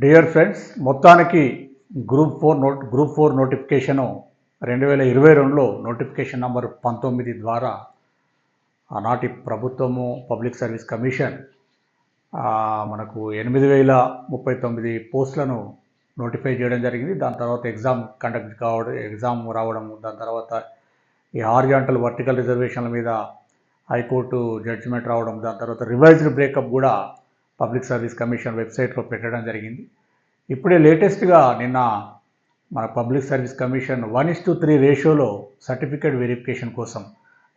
Dear friends, మొత్తానికి group four notification 2022లో notification number 19 ద్వారా ఆనాటి ప్రభుత్వము పబ్లిక్ సర్వీస్ కమిషన్ మనకు 8039 పోస్టులను నోటిఫై చేయడం జరిగింది. దాని తర్వాత ఎగ్జామ్ రావడం, దాని తర్వాత ఈ హారిజాంటల్ వర్టికల్ రిజర్వేషన్ల మీద హైకోర్టు జడ్జిమెంట్ రావడం, దాని తర్వాత రివైజ్డ్ బ్రేకప్ కూడా పబ్లిక్ సర్వీస్ కమిషన్ వెబ్సైట్లో పెట్టడం జరిగింది. ఇప్పుడే లేటెస్ట్గా నిన్న మన పబ్లిక్ సర్వీస్ కమిషన్ 1:3 రేషియోలో సర్టిఫికేట్ వెరిఫికేషన్ కోసం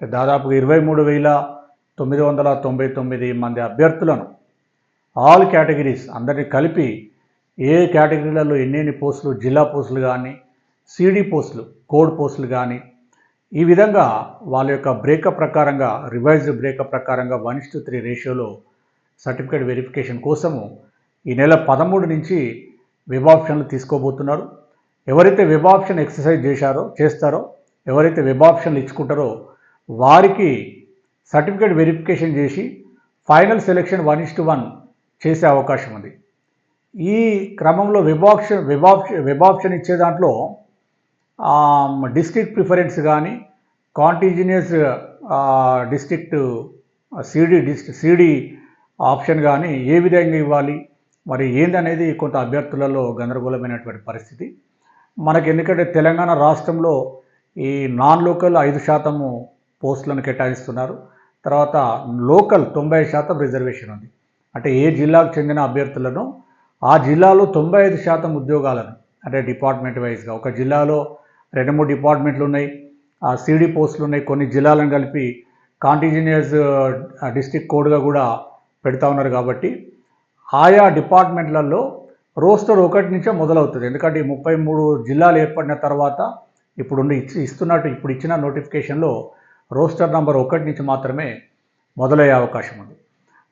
దాదాపు 23,999 మంది అభ్యర్థులను ఆల్ కేటగిరీస్ అందరినీ కలిపి ఏ కేటగిరీలలో ఎన్ని పోస్టులు, జిల్లా పోస్టులు కానీ, సిడి పోస్టులు, కోడ్ పోస్టులు కానీ, ఈ విధంగా వాళ్ళ యొక్క బ్రేకప్ ప్రకారంగా, రివైజ్డ్ బ్రేకప్ ప్రకారంగా 1:3 రేషియోలో సర్టిఫికేట్ వెరిఫికేషన్ కోసము ఈ నెల 13 నుంచి వెబ్ ఆప్షన్లు తీసుకోబోతున్నారు. ఎవరైతే వెబ్ ఆప్షన్ ఎక్సర్సైజ్ చేస్తారో, ఎవరైతే వెబ్ ఆప్షన్లు ఇచ్చుకుంటారో వారికి సర్టిఫికేట్ వెరిఫికేషన్ చేసి ఫైనల్ సెలెక్షన్ 1:1 చేసే అవకాశం ఉంది. ఈ క్రమంలో వెబ్ ఆప్షన్ ఇచ్చే దాంట్లో డిస్ట్రిక్ట్ ప్రిఫరెన్స్ కానీ, కాంటిజినియస్ డిస్ట్రిక్ట్ సిడి ఆప్షన్ కానీ ఏ విధంగా ఇవ్వాలి, మరి ఏందనేది కొంత అభ్యర్థులలో గందరగోళమైనటువంటి పరిస్థితి మనకి. ఎందుకంటే తెలంగాణ రాష్ట్రంలో ఈ నాన్ లోకల్ 5% పోస్టులను కేటాయిస్తున్నారు. తర్వాత లోకల్ 90% రిజర్వేషన్ ఉంది. అంటే ఏ జిల్లాకు చెందిన అభ్యర్థులను ఆ జిల్లాలో 95% ఉద్యోగాలను, అంటే డిపార్ట్మెంట్ వైజ్గా ఒక జిల్లాలో 2-3 డిపార్ట్మెంట్లు ఉన్నాయి, ఆ సిడి పోస్టులు ఉన్నాయి, కొన్ని జిల్లాలను కలిపి కాంటిజినియస్ డిస్ట్రిక్ట్ కోడ్గా కూడా పెడతా ఉన్నారు. కాబట్టి ఆయా డిపార్ట్మెంట్లలో రోస్టర్ 1 నుంచే మొదలవుతుంది. ఎందుకంటే ఈ 33 జిల్లాలు ఏర్పడిన తర్వాత ఇప్పుడు ఇచ్చిన నోటిఫికేషన్లో రోస్టర్ నంబర్ 1 నుంచి మాత్రమే మొదలయ్యే అవకాశం ఉంది.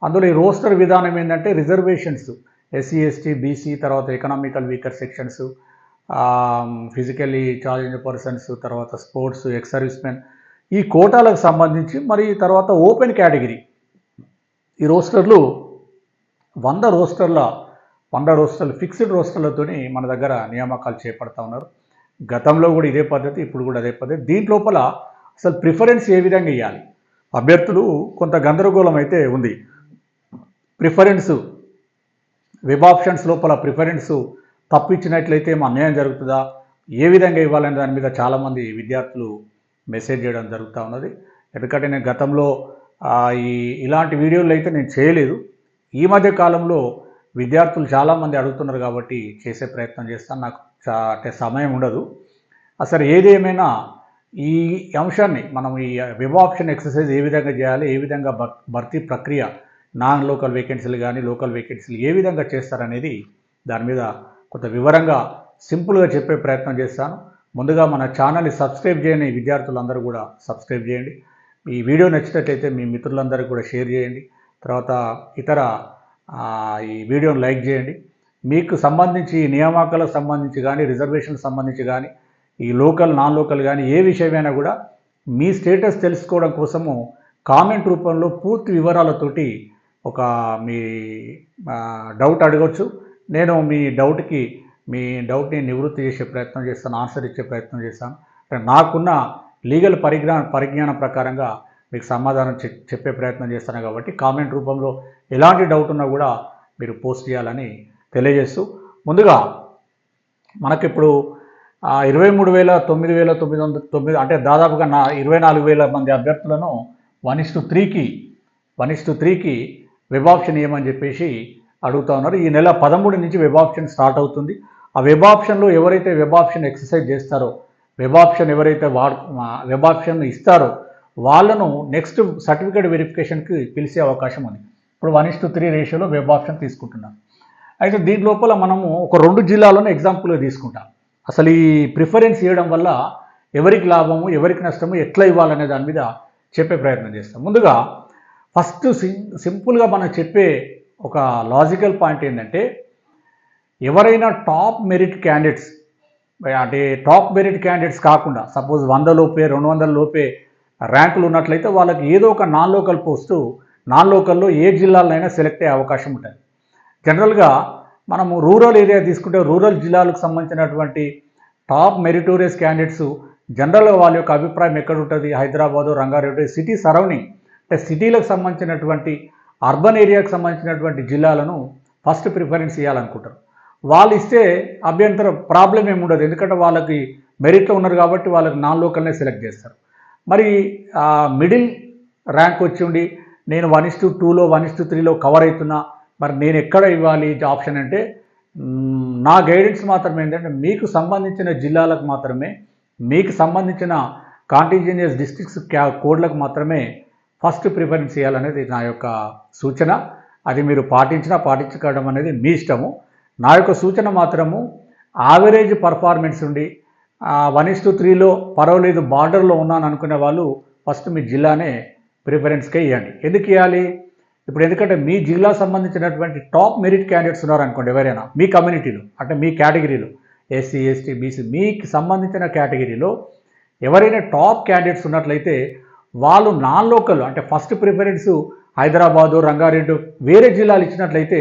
అందులో ఈ రోస్టర్ విధానం ఏంటంటే రిజర్వేషన్స్ ఎస్సీ, ఎస్టీ, బీసీ, తర్వాత economical weaker sections, physically challenged persons, తర్వాత స్పోర్ట్స్, ఎక్స్ సర్వీస్ మెన్, ఈ కోటాలకు సంబంధించి, మరి తర్వాత ఓపెన్ కేటగిరీ ఈ రోస్టర్లు 100 రోస్టర్లు ఫిక్స్డ్ రోస్టర్లతో మన దగ్గర నియామకాలు చేపడతా ఉన్నారు. గతంలో కూడా ఇదే పద్ధతి, ఇప్పుడు కూడా అదే పద్ధతి. దీంట్లోపల అసలు ప్రిఫరెన్స్ ఏ విధంగా ఇవ్వాలి, అభ్యర్థులు కొంత గందరగోళం అయితే ఉంది. ప్రిఫరెన్స్ వెబ్ ఆప్షన్స్ లోపల ప్రిఫరెన్స్ తప్పించినట్లయితే ఏమో అన్యాయం జరుగుతుందా, ఏ విధంగా ఇవ్వాలనే దాని మీద చాలామంది విద్యార్థులు మెసేజ్ చేయడం జరుగుతూ ఉన్నది. ఎందుకంటే నేను గతంలో ఇలాంటి వీడియోలు అయితే నేను చేయలేదు. ఈ మధ్య కాలంలో విద్యార్థులు చాలామంది అడుగుతున్నారు కాబట్టి చేసే ప్రయత్నం చేస్తాను. నాకు సమయం ఉండదు. అసలు ఏదేమైనా ఈ అంశాన్ని మనం ఈ వెబ్ ఆప్షన్ ఎక్సర్సైజ్ ఏ విధంగా చేయాలి, ఏ విధంగా భర్తీ ప్రక్రియ, నాన్ లోకల్ వేకెన్సీలు కానీ లోకల్ వేకెన్సీలు ఏ విధంగా చేస్తారనేది దాని మీద కొంత వివరంగా సింపుల్గా చెప్పే ప్రయత్నం చేస్తాను. ముందుగా మన ఛానల్ని సబ్స్క్రైబ్ చేయని విద్యార్థులందరూ కూడా సబ్స్క్రైబ్ చేయండి. ఈ వీడియో నచ్చినట్లయితే మీ మిత్రులందరికీ కూడా షేర్ చేయండి. తర్వాత ఇతర ఈ వీడియోని లైక్ చేయండి. మీకు సంబంధించి నియామకాలకు సంబంధించి కానీ, రిజర్వేషన్కి సంబంధించి కానీ, ఈ లోకల్ నాన్ లోకల్ కానీ ఏ విషయమైనా కూడా మీ స్టేటస్ తెలుసుకోవడం కోసము కామెంట్ రూపంలో పూర్తి వివరాలతోటి మీ డౌట్ అడగవచ్చు. నేను మీ డౌట్ని నివృత్తి చేసే ప్రయత్నం చేస్తాను, ఆన్సర్ ఇచ్చే ప్రయత్నం చేస్తాను. నాకున్న లీగల్ పరిజ్ఞానం ప్రకారంగా మీకు సమాధానం చెప్పే ప్రయత్నం చేస్తాను. కాబట్టి కామెంట్ రూపంలో ఎలాంటి డౌట్ ఉన్నా కూడా మీరు పోస్ట్ చేయాలని తెలియజేస్తూ, ముందుగా మనకిప్పుడు 23,999 అంటే దాదాపుగా 24,000 మంది అభ్యర్థులను 1:3కి వెబ్ ఆప్షన్ ఇవ్వమని చెప్పేసి అడుగుతూ ఉన్నారు. ఈ నెల 13 నుంచి వెబ్ ఆప్షన్ స్టార్ట్ అవుతుంది. ఆ వెబ్ ఆప్షన్లో ఎవరైతే వెబ్ ఆప్షన్ ఎక్సర్సైజ్ చేస్తారో, వెబ్ ఆప్షన్ ఇస్తారో వాళ్ళను నెక్స్ట్ సర్టిఫికేట్ వెరిఫికేషన్కి పిలిచే అవకాశం ఉంది. ఇప్పుడు 1:3 రేషియోలో వెబ్ ఆప్షన్ తీసుకుంటున్నాం. అయితే దీని లోపల మనము ఒక 2 జిల్లాలను ఎగ్జాంపుల్గా తీసుకుంటాం. అసలు ఈ ప్రిఫరెన్స్ ఇవ్వడం వల్ల ఎవరికి లాభము, ఎవరికి నష్టము, ఎట్లా ఇవ్వాలనే దాని మీద చెప్పే ప్రయత్నం చేస్తాం. ముందుగా ఫస్ట్ సింపుల్గా మనం చెప్పే ఒక లాజికల్ పాయింట్ ఏంటంటే, ఎవరైనా టాప్ మెరిట్ క్యాండిడేట్స్ కాకుండా సపోజ్ 100 లోపే 200 లోపే ర్యాంకులు ఉన్నట్లయితే వాళ్ళకి ఏదో ఒక నాన్ లోకల్లో ఏ జిల్లాలైనా సెలెక్ట్ అయ్యే అవకాశం ఉంటుంది. జనరల్గా మనము రూరల్ ఏరియా తీసుకుంటే రూరల్ జిల్లాలకు సంబంధించినటువంటి టాప్ మెరిటోరియస్ క్యాండిడేట్స్ జనరల్గా వాళ్ళ యొక్క అభిప్రాయం ఎక్కడ ఉంటుంది, హైదరాబాదు, రంగారెడ్డి సిటీ సరౌండింగ్, అంటే సిటీలకు సంబంధించినటువంటి అర్బన్ ఏరియాకు సంబంధించినటువంటి జిల్లాలను ఫస్ట్ ప్రిఫరెన్స్ ఇవ్వాలనుకుంటారు. వాళ్ళు ఇస్తే అభ్యంతరం ప్రాబ్లం ఏమి ఉండదు, ఎందుకంటే వాళ్ళకి మెరిట్లో ఉన్నారు కాబట్టి వాళ్ళకి నాన్ లోకల్నే సెలెక్ట్ చేస్తారు. మరి మిడిల్ ర్యాంక్ వచ్చి ఉండి నేను 1:2లో 1:3లో కవర్ అవుతున్నా, మరి నేను ఎక్కడ ఇవ్వాలి ఆప్షన్ అంటే నా గైడెన్స్ మాత్రం ఏంటంటే మీకు సంబంధించిన జిల్లాలకు మాత్రమే, మీకు సంబంధించిన కాంటిజినియస్ డిస్ట్రిక్ట్స్ కోడ్లకు మాత్రమే ఫస్ట్ ప్రిఫరెన్స్ ఇవ్వాలనేది నా యొక్క సూచన. అది మీరు పాటించడం అనేది మీ ఇష్టము. నా యొక్క సూచన మాత్రము యావరేజ్ పర్ఫార్మెన్స్ ఉండి 1:3లో పర్వాలేదు బార్డర్లో ఉన్నాను అనుకునే వాళ్ళు ఫస్ట్ మీ జిల్లానే ప్రిఫరెన్స్కే ఇవ్వండి. ఎందుకు ఇవ్వాలి? ఇప్పుడు ఎందుకంటే మీ జిల్లా సంబంధించినటువంటి టాప్ మెరిట్ క్యాండిడేట్స్ ఉన్నారనుకోండి, ఎవరైనా మీ కమ్యూనిటీలో అంటే మీ కేటగిరీలో ఎస్సీ, ఎస్టీ, బీసీ మీకు సంబంధించిన కేటగిరీలో ఎవరైనా టాప్ క్యాండిడేట్స్ ఉన్నట్లయితే వాళ్ళు నాన్ లోకల్ అంటే ఫస్ట్ ప్రిఫరెన్స్ హైదరాబాదు, రంగారెడ్డి వేరే జిల్లాలు ఇచ్చినట్లయితే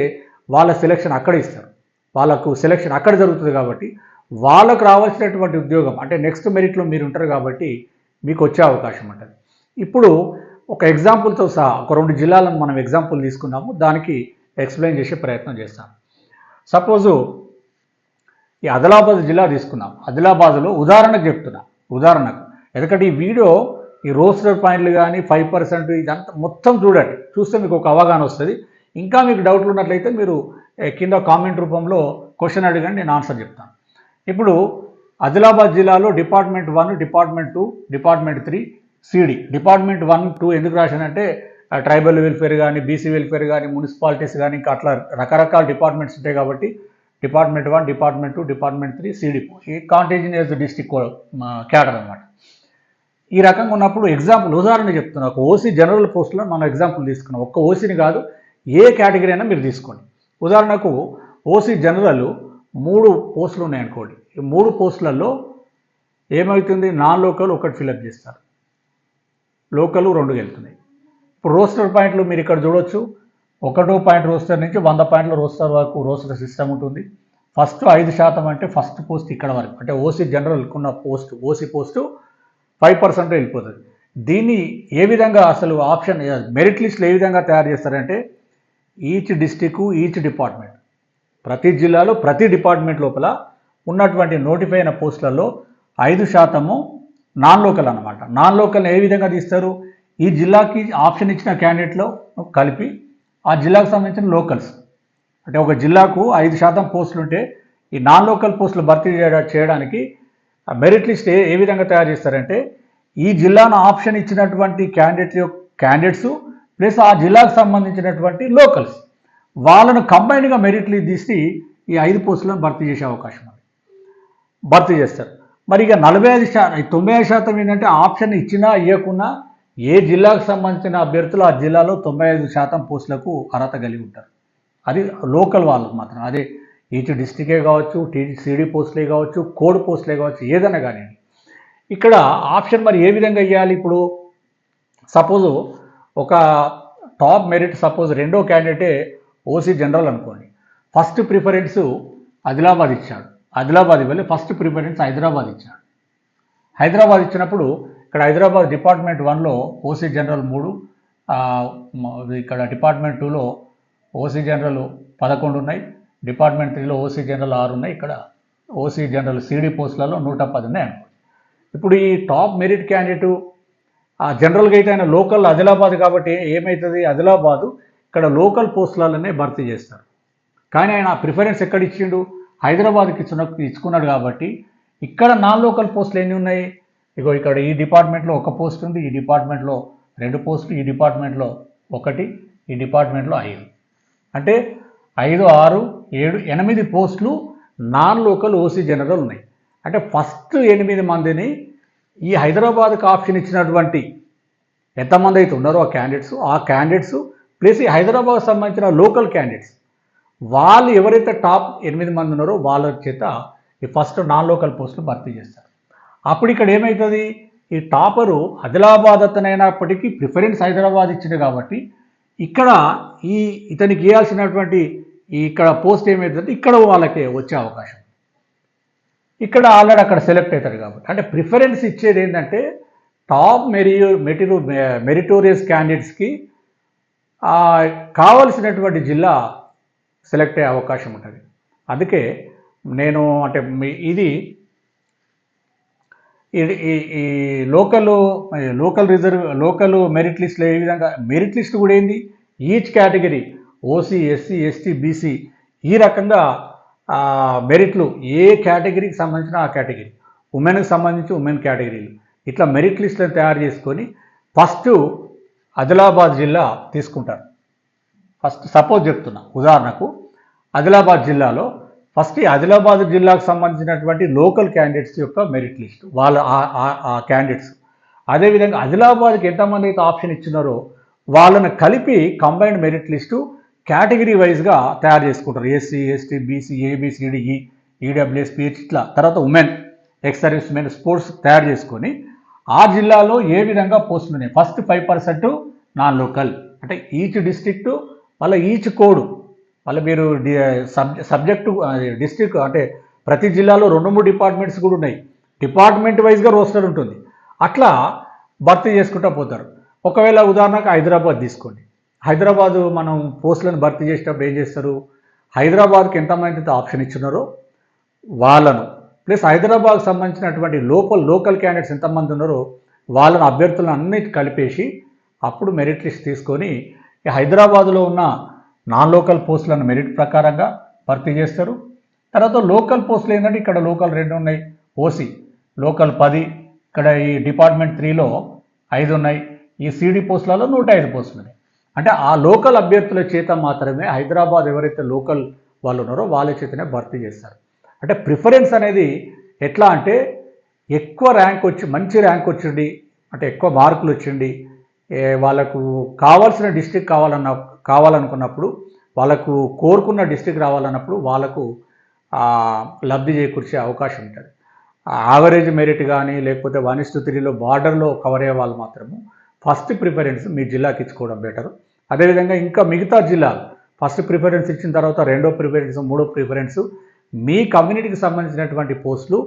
వాళ్ళ సెలెక్షన్ అక్కడ ఇస్తారు, వాళ్ళకు సెలెక్షన్ అక్కడ జరుగుతుంది. కాబట్టి వాళ్ళకు రావాల్సినటువంటి ఉద్యోగం అంటే నెక్స్ట్ మెరిట్లో మీరు ఉంటారు కాబట్టి మీకు వచ్చే అవకాశం ఉంటుంది. ఇప్పుడు ఒక ఎగ్జాంపుల్తో సహా ఒక 2 జిల్లాలను మనం ఎగ్జాంపుల్ తీసుకున్నాము, దానికి ఎక్స్ప్లెయిన్ చేసే ప్రయత్నం చేస్తాం. సపోజు ఈ ఆదిలాబాద్ జిల్లా తీసుకున్నాం. ఆదిలాబాద్లో ఉదాహరణకు ఎందుకంటే ఈ వీడియో ఈ రోస్టర్ పాయింట్లు కానీ 5% ఇదంతా మొత్తం చూస్తే మీకు ఒక అవగాహన వస్తుంది. ఇంకా మీకు డౌట్లు ఉన్నట్లయితే మీరు కింద కామెంట్ రూపంలో క్వశ్చన్ అడగండి, నేను ఆన్సర్ చెప్తాను. ఇప్పుడు ఆదిలాబాద్ జిల్లాలో department 1, department 2, department 3 CD. Department 1, 2 ఎందుకు రాశానంటే ట్రైబల్ వెల్ఫేర్ కానీ, బీసీ వెల్ఫేర్ కానీ, మున్సిపాలిటీస్ కానీ ఇంకా అట్లా రకరకాల డిపార్ట్మెంట్స్ ఉంటాయి కాబట్టి డిపార్ట్మెంట్ 1, డిపార్ట్మెంట్ 2, డిపార్ట్మెంట్ 3 సిడి ఈ కాంటిజినియస్ డిస్ట్రిక్ట్ క్యాడర్ అన్నమాట. ఈ రకంగా ఉన్నప్పుడు ఉదాహరణ చెప్తున్నా, ఒక ఓసీ జనరల్ పోస్టులో మనం ఎగ్జాంపుల్ తీసుకున్నాం. ఒక్క ఓసీని కాదు, ఏ కేటగిరీ అయినా మీరు తీసుకోండి. ఉదాహరణకు ఓసీ జనరల్ 3 పోస్టులు ఉన్నాయనుకోండి. ఈ 3 పోస్టులలో ఏమవుతుంది, నాన్ లోకల్ 1 ఫిలప్ చేస్తారు, లోకల్ 2 వెళ్తున్నాయి. ఇప్పుడు రోస్టర్ పాయింట్లు మీరు ఇక్కడ చూడొచ్చు. 1వ పాయింట్ రోస్టర్ నుంచి 100 పాయింట్ల రోస్టర్ వరకు రోస్టర్ సిస్టమ్ ఉంటుంది. ఫస్ట్ 5% అంటే ఫస్ట్ పోస్ట్ ఇక్కడ వరకు, అంటే ఓసీ జనరల్కున్న పోస్ట్ ఓసీ పోస్టు 5% వెళ్ళిపోతుంది. దీన్ని ఏ విధంగా అసలు ఆప్షన్ మెరిట్ లిస్టులు ఏ విధంగా తయారు చేస్తారంటే ఈచ్ డిస్టిక్, ఈచ్ డిపార్ట్మెంట్, ప్రతి జిల్లాలో ప్రతి డిపార్ట్మెంట్ లోపల ఉన్నటువంటి నోటిఫై అయిన పోస్టులలో 5% నాన్ లోకల్ అన్నమాట. నాన్ లోకల్ని ఏ విధంగా తీస్తారు, ఈ జిల్లాకి ఆప్షన్ ఇచ్చిన క్యాండిడేట్లో కలిపి ఆ జిల్లాకు సంబంధించిన లోకల్స్, అంటే ఒక జిల్లాకు 5% పోస్టులు ఉంటే ఈ నాన్ లోకల్ పోస్టులు భర్తీ చేయడానికి మెరిట్ లిస్ట్ ఏ విధంగా తయారు చేస్తారంటే ఈ జిల్లాను ఆప్షన్ ఇచ్చినటువంటి క్యాండిడేట్స్ ప్లస్ ఆ జిల్లాకు సంబంధించినటువంటి లోకల్స్ వాళ్ళను కంబైన్డ్గా మెరిట్ లిస్ట్ తీసి ఈ 5 పోస్టులను భర్తీ చేసే అవకాశం ఉంది, భర్తీ చేస్తారు. మరి ఇక 95% ఏంటంటే ఆప్షన్ ఇచ్చినా ఇవ్వకున్నా ఏ జిల్లాకు సంబంధించిన అభ్యర్థులు ఆ జిల్లాలో 95% పోస్టులకు అర్హత కలిగి ఉంటారు. అది లోకల్ వాళ్ళకు మాత్రం, అదే ఈచ్ డిస్టికే కావచ్చు, సిడి పోస్టులే కావచ్చు, కోడ్ పోస్టులే కావచ్చు, ఏదైనా కానివ్వండి. ఇక్కడ ఆప్షన్ మరి ఏ విధంగా ఇవ్వాలి? ఇప్పుడు సపోజు ఒక టాప్ మెరిట్ సపోజ్ 2వ క్యాండిడేటే ఓసీ జనరల్ అనుకోండి, ఫస్ట్ ప్రిఫరెన్స్ ఆదిలాబాద్ ఇచ్చాడు, ఆదిలాబాద్ ఇవ్వాలి, ఫస్ట్ ప్రిఫరెన్స్ హైదరాబాద్ ఇచ్చాడు. హైదరాబాద్ ఇచ్చినప్పుడు ఇక్కడ హైదరాబాద్ డిపార్ట్మెంట్ 1లో ఓసీ జనరల్ 3, ఇక్కడ డిపార్ట్మెంట్ 2లో ఓసీ జనరల్ 11 ఉన్నాయి, డిపార్ట్మెంట్ 3లో ఓసీ జనరల్ 6 ఉన్నాయి, ఇక్కడ ఓసీ జనరల్ సిడి పోస్టులలో 110 ఉన్నాయి అనుకోండి. ఇప్పుడు ఈ టాప్ మెరిట్ క్యాండిడేటు జనరల్గా అయితే ఆయన లోకల్ ఆదిలాబాద్ కాబట్టి ఏమవుతుంది, ఆదిలాబాదు ఇక్కడ లోకల్ పోస్టులలోనే భర్తీ చేస్తారు. కానీ ఆయన ప్రిఫరెన్స్ ఎక్కడ ఇచ్చిండు, హైదరాబాద్కి ఇచ్చుకున్నాడు కాబట్టి ఇక్కడ నాన్ లోకల్ పోస్టులు ఎన్ని ఉన్నాయి, ఇగో ఇక్కడ ఈ డిపార్ట్మెంట్లో 1 పోస్ట్ ఉంది, ఈ డిపార్ట్మెంట్లో 2 పోస్టులు, ఈ డిపార్ట్మెంట్లో 1, ఈ డిపార్ట్మెంట్లో 5, అంటే 5, 6, 7, 8 పోస్టులు నాన్ లోకల్ ఓసీ జనరల్ ఉన్నాయి. అంటే ఫస్ట్ 8 మందిని ఈ హైదరాబాద్కి ఆప్షన్ ఇచ్చినటువంటి ఎంతమంది అయితే ఉన్నారో ఆ క్యాండిడేట్స్ ప్లస్ ఈ హైదరాబాద్కి సంబంధించిన లోకల్ క్యాండిడేట్స్ వాళ్ళు ఎవరైతే టాప్ 8 మంది ఉన్నారో వాళ్ళ చేత ఈ ఫస్ట్ నాన్ లోకల్ పోస్టులు భర్తీ చేస్తారు. అప్పుడు ఇక్కడ ఏమవుతుంది, ఈ టాపరు ఆదిలాబాద్ అతనైనప్పటికీ ప్రిఫరెన్స్ హైదరాబాద్ ఇచ్చింది కాబట్టి ఇక్కడ ఇతనికి ఇవ్వాల్సినటువంటి ఇక్కడ పోస్ట్ ఏమవుతుందంటే ఇక్కడ వాళ్ళకి వచ్చే అవకాశం, ఇక్కడ ఆల్రెడీ అక్కడ సెలెక్ట్ అవుతారు కాబట్టి. అంటే ప్రిఫరెన్స్ ఇచ్చేది ఏంటంటే టాప్ మెరిటోరియస్ క్యాండిడేట్స్కి కావలసినటువంటి జిల్లా సెలెక్ట్ అయ్యే అవకాశం ఉంటుంది. అందుకే నేను అంటే ఇది ఈ లోకల్ మెరిట్ లిస్ట్లో ఏ విధంగా మెరిట్ లిస్ట్ కూడా ఏంది, each category OC, SC, ST, BC ఈ రకంగా మెరిట్లు ఏ కేటగిరీకి సంబంధించిన ఆ కేటగిరీ, ఉమెన్కి సంబంధించి ఉమెన్ కేటగిరీలు ఇట్లా మెరిట్ లిస్టులను తయారు చేసుకొని ఫస్ట్ ఆదిలాబాద్ జిల్లా తీసుకుంటారు. ఫస్ట్ సపోజ్ చెప్తున్నా, ఉదాహరణకు ఆదిలాబాద్ జిల్లాలో ఫస్ట్ ఆదిలాబాద్ జిల్లాకు సంబంధించినటువంటి లోకల్ క్యాండిడేట్స్ యొక్క మెరిట్ లిస్ట్ వాళ్ళ ఆ క్యాండిడేట్స్, అదేవిధంగా ఆదిలాబాద్కి ఎంతమంది అయితే ఆప్షన్ ఇచ్చినారో వాళ్ళని కలిపి కంబైన్డ్ మెరిట్ లిస్టు కేటగిరీ వైజ్గా తయారు చేసుకుంటారు. SC, ST, BC, ABCD, EWS, PH ఇట్లా. తర్వాత women, ex service men, sports తయారు చేసుకొని ఆ జిల్లాలో ఏ విధంగా పోస్టులు ఉన్నాయి. ఫస్ట్ 5% నాన్ లోకల్, అంటే ఈచ్ డిస్ట్రిక్టు మళ్ళీ ఈచ్ కోడ్ మళ్ళీ మీరు సబ్జెక్టు డిస్ట్రిక్ట్ అంటే ప్రతి జిల్లాలో 2-3 డిపార్ట్మెంట్స్ కూడా ఉన్నాయి. డిపార్ట్మెంట్ వైజ్గా రోస్టర్ ఉంటుంది. అట్లా భర్తీ చేసుకుంటూ పోతారు. ఒకవేళ ఉదాహరణకు హైదరాబాద్ తీసుకోండి. హైదరాబాదు మనం పోస్టులను భర్తీ చేసేటప్పుడు ఏం చేస్తారు, హైదరాబాద్కి ఎంతమంది ఆప్షన్ ఇచ్చున్నారో వాళ్ళను ప్లస్ హైదరాబాద్కి సంబంధించినటువంటి లోకల్ క్యాండిడేట్స్ ఎంతమంది ఉన్నారో వాళ్ళని అభ్యర్థులను అన్నిటి కలిపేసి అప్పుడు మెరిట్ లిస్ట్ తీసుకొని హైదరాబాదులో ఉన్న నాన్ లోకల్ పోస్టులను మెరిట్ ప్రకారంగా భర్తీ చేస్తారు. తర్వాత లోకల్ పోస్టులు ఏంటంటే ఇక్కడ లోకల్ 2 ఉన్నాయి, ఓసీ లోకల్ 10, ఇక్కడ ఈ డిపార్ట్మెంట్ 3లో 5 ఉన్నాయి, ఈ సిడి పోస్టులలో 105 పోస్టులు ఉన్నాయి. అంటే ఆ లోకల్ అభ్యర్థుల చేత మాత్రమే హైదరాబాద్ ఎవరైతే లోకల్ వాళ్ళు ఉన్నారో వాళ్ళ చేతనే భర్తీ చేస్తారు. అంటే ప్రిఫరెన్స్ అనేది ఎట్లా అంటే ఎక్కువ ర్యాంక్ వచ్చి మంచి ర్యాంక్ వచ్చింది అంటే ఎక్కువ మార్కులు వచ్చింది వాళ్ళకు కావాల్సిన డిస్ట్రిక్ట్ కావాలనుకున్నప్పుడు వాళ్ళకు కోరుకున్న డిస్ట్రిక్ట్ రావాలన్నప్పుడు వాళ్ళకు లబ్ధి చేకూర్చే అవకాశం ఉంటుంది. యావరేజ్ మెరిట్ కానీ లేకపోతే 1:3లో బార్డర్లో కవర్ అయ్యే వాళ్ళు మాత్రము ఫస్ట్ ప్రిఫరెన్స్ మీ జిల్లాకి ఇచ్చుకోవడం బెటర్. అదేవిధంగా ఇంకా మిగతా జిల్లాలు ఫస్ట్ ప్రిఫరెన్స్ ఇచ్చిన తర్వాత 2వ ప్రిఫరెన్స్ 3వ ప్రిఫరెన్స్ మీ కమ్యూనిటీకి సంబంధించినటువంటి పోస్టులు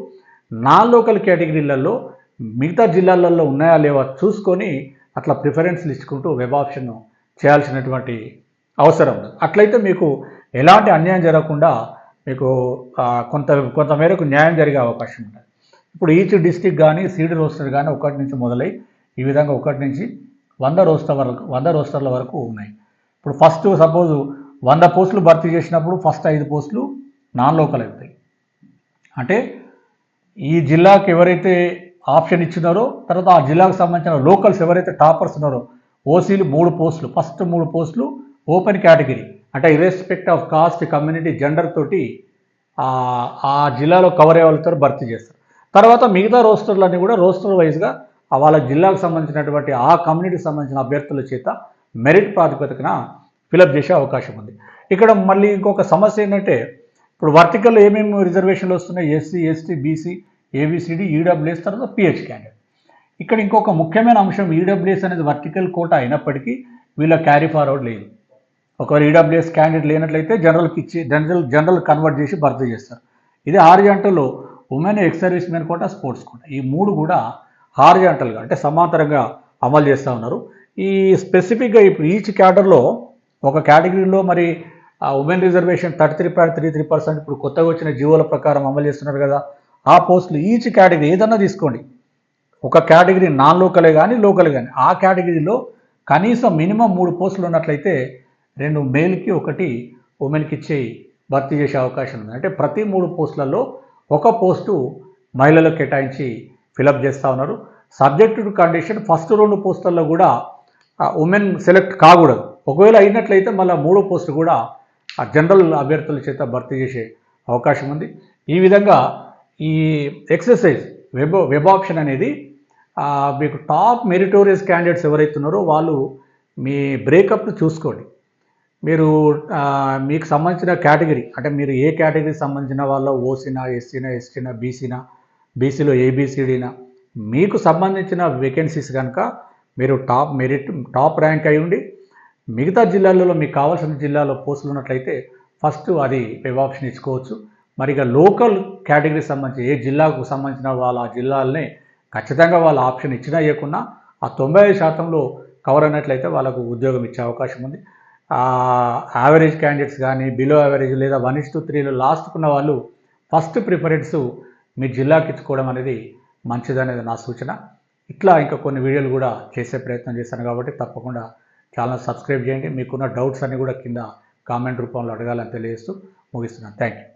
నాన్ లోకల్ కేటగిరీలలో మిగతా జిల్లాలలో ఉన్నాయా లేవా చూసుకొని అట్లా ప్రిఫరెన్స్లు ఇచ్చుకుంటూ వెబ్ ఆప్షన్ చేయాల్సినటువంటి అవసరం ఉంది. అట్లయితే మీకు ఎలాంటి అన్యాయం జరగకుండా మీకు కొంతమేరకు న్యాయం జరిగే అవకాశం ఉంటుంది. ఇప్పుడు ఈచ్ డిస్ట్రిక్ట్ కానీ సీడ్ రోస్టర్ కానీ 1 నుంచి మొదలై ఈ విధంగా 1 నుంచి 100 రోస్టర్ల వరకు ఉన్నాయి. ఇప్పుడు ఫస్ట్ సపోజ్ 100 పోస్టులు భర్తీ చేసినప్పుడు ఫస్ట్ 5 పోస్టులు నాన్ లోకల్ అవుతాయి. అంటే ఈ జిల్లాకి ఎవరైతే ఆప్షన్ ఇచ్చినారో తర్వాత ఆ జిల్లాకు సంబంధించిన లోకల్స్ ఎవరైతే టాపర్స్ ఉన్నారో ఓసీలు 3 పోస్టులు ఫస్ట్ 3 పోస్టులు ఓపెన్ కేటగిరీ అంటే ఇర్రెస్పెక్ట్ ఆఫ్ కాస్ట్, కమ్యూనిటీ, జెండర్ తోటి ఆ జిల్లాలో కవర్ అయ్యే వాళ్ళతో భర్తీ చేస్తారు. తర్వాత మిగతా రోస్టర్లన్నీ కూడా రోస్టర్ వైజ్గా వాళ్ళ జిల్లాకు సంబంధించినటువంటి ఆ కమ్యూనిటీకి సంబంధించిన అభ్యర్థుల చేత మెరిట్ ప్రాతిపదికన ఫిలప్ చేసే అవకాశం ఉంది. ఇక్కడ మళ్ళీ ఇంకొక సమస్య ఏంటంటే ఇప్పుడు వర్టికల్ ఏమేమి రిజర్వేషన్లు వస్తున్నాయి, SC, ST, BC, ABCD, EWS తర్వాత పిహెచ్ క్యాండిడేట్. ఇక్కడ ఇంకొక ముఖ్యమైన అంశం ఈడబ్ల్యూఎస్ అనేది వర్టికల్ కోటా అయినప్పటికీ వీళ్ళ క్యారీ ఫార్వర్డ్ లేదు. ఒకవేళ ఈడబ్ల్యూఎస్ క్యాండిడేట్ లేనట్లయితే జనరల్కి ఇచ్చి జనరల్ కన్వర్ట్ చేసి భర్తీ చేస్తారు. ఇది హారిజాంటల్లో women, ex service men quota, sports quota ఈ 3 కూడా హారిజాంటల్గా అంటే సమాంతరంగా అమలు చేస్తూ ఉన్నారు. ఈ స్పెసిఫిక్గా ఇప్పుడు ఈచ్ క్యాడర్లో ఒక కేటగిరీలో మరి ఉమెన్ రిజర్వేషన్ 33.33% ఇప్పుడు కొత్తగా వచ్చిన జీవోల ప్రకారం అమలు చేస్తున్నారు కదా. ఆ పోస్టులు ఈచ్ కేటగిరీ ఏదన్నా తీసుకోండి, ఒక కేటగిరీ నాన్ లోకలే కానీ లోకల్ కానీ ఆ కేటగిరీలో కనీసం మినిమం 3 పోస్టులు ఉన్నట్లయితే 2 మేల్కి 1 ఉమెన్కి ఇచ్చి భర్తీ చేసే అవకాశం ఉంది. అంటే ప్రతి 3 పోస్టులలో 1 పోస్టు మహిళలకు కేటాయించి ఫిలప్ చేస్తూ ఉన్నారు. సబ్జెక్ట్ టు కండిషన్ ఫస్ట్ 2 పోస్టుల్లో కూడా ఉమెన్ సెలెక్ట్ కాకూడదు. ఒకవేళ అయినట్లయితే మళ్ళీ 3వ పోస్టు కూడా జనరల్ అభ్యర్థుల చేత భర్తీ చేసే అవకాశం ఉంది. ఈ విధంగా ఈ ఎక్సర్సైజ్ వెబ్ ఆప్షన్ అనేది మీకు టాప్ మెరిటోరియస్ క్యాండిడేట్స్ ఎవరైతే ఉన్నారో వాళ్ళు మీ బ్రేకప్ను చూసుకోండి. మీరు మీకు సంబంధించిన కేటగిరీ అంటే మీరు ఏ కేటగిరీకి సంబంధించిన వాళ్ళ ఓసీనా, ఎస్సీనా, ఎస్టీనా, బీసీనా, బీసీలో ఏబిసిడీనా మీకు సంబంధించిన వేకెన్సీస్ కనుక మీరు టాప్ ర్యాంక్ అయి ఉండి మిగతా జిల్లాలలో మీకు కావాల్సిన జిల్లాలో పోస్టులు ఉన్నట్లయితే ఫస్ట్ అది వెబ్ ఆప్షన్ ఇచ్చుకోవచ్చు. మరి ఇక లోకల్ కేటగిరీకి సంబంధించి ఏ జిల్లాకు సంబంధించిన వాళ్ళ ఆ జిల్లాలనే ఖచ్చితంగా వాళ్ళ ఆప్షన్ ఇచ్చినా ఇవ్వకున్నా ఆ 95%లో కవర్ అయినట్లయితే వాళ్ళకు ఉద్యోగం ఇచ్చే అవకాశం ఉంది. యావరేజ్ క్యాండిడేట్స్ కానీ బిలో యావరేజ్ లేదా 1:3లో లాస్ట్కున్న వాళ్ళు ఫస్ట్ ప్రిఫరెన్స్ మీ జిల్లాకి ఇచ్చుకోవడం అనేది మంచిదనేది నా సూచన. ఇట్లా ఇంకా కొన్ని వీడియోలు కూడా చేసే ప్రయత్నం చేశాను కాబట్టి తప్పకుండా ఛానల్ సబ్స్క్రైబ్ చేయండి. మీకున్న డౌట్స్ అన్నీ కూడా కింద కామెంట్ రూపంలో అడగాలని తెలియజేస్తూ ముగిస్తున్నాను. Thank you.